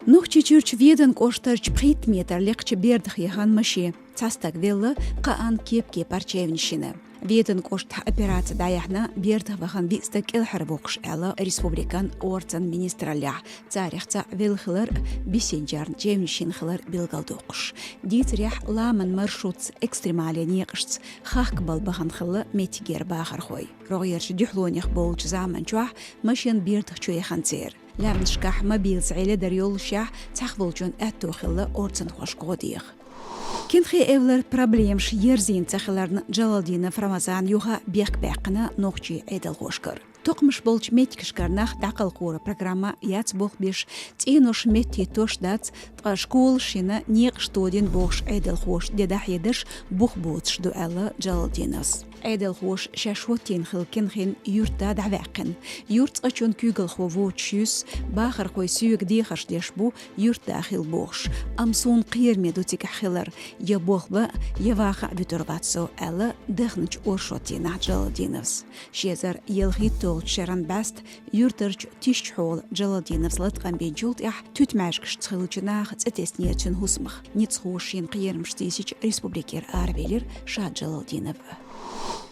Нухчи чурч веден коштарч притметр лекче бердх яхан маши. Цастак велла каан кепке парчевншина. Веден кошт операция даяхна бердх вахан бистак элхарбокш эла республикан орцан министралях. Царихца велхлар бисенджарн жевншин хлар билгалдокш. Дитрях ламан маршрут экстремалия неқшц хак балбахан хла метигер бахархой. Рогерш дюхлоних болч заман чуах машин бердх чуяхан цер. لعن شكاح ما بيزعيلة دريول شاح تخبلجون أتوخلا أورتن خوش قوديغ. كنخي إولر بروبليمش يرزين تخلرن جلالدين فرمزان يوها بيق باقنا نوخجي عيدل خوشكر. توقمش بولج ميتكشكرناخ داقل قورة программа ياتبوخ بيش تينوش ميتي توش دات تقاشكول شينا نيق شتودين بوخش عيدل خوش ديداح يدش بوخ بوتش دو ألا جلالدينس. عيدل خوش شاشوتين خلكن خين يورتا دعواقن. يورت أجون كوغل خوفو تشيوس باخر خوي سيوك ديخش ديشبو يورت داخل بوخش. أمسون قير ميدو تيك خلر يبوخ با يواخع بترباتسو ألا دخنج أورشوتين جلالدينس. شيزر يلغي شران باست يورترج تيشحول جلالدينس لتقن بين جولت إح تتماشكش تخلجناخ تتسنيتشن هسمخ نتخوشين قيرمش تيسيج ريسبوبليكير آربيلير شاد جلالدينف.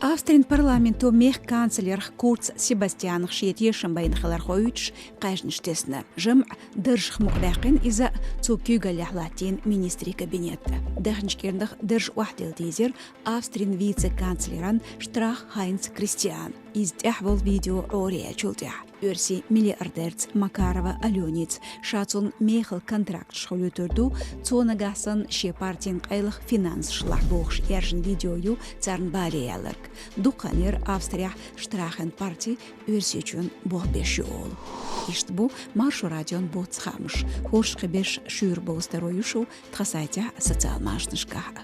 Австрин парламенту мех канцлер Курц Себастьян Хшиетешем байн Халархович кажништесна. Жем держх мукдакин иза цукюга ляхлатин министри кабинета. Дахнчкердах держ вахдел дизер Австрин вице-канцлеран Штрах Хайнц Кристиан. Из тяхвол видео ория чултях. Өрси миллиардерц Макарова Аленец шацун мехл контракт шхолютерду цонагасан шепартин қайлых финанс шлахбохш эржин видеою царн балияларк. Дуканер Австрия штрахен парти өрсичун бохбеши ол. Иштбу маршу радион боцхамш. Хош хебеш шюр бол здоровьюшу тхасайтя социал машнышкаха.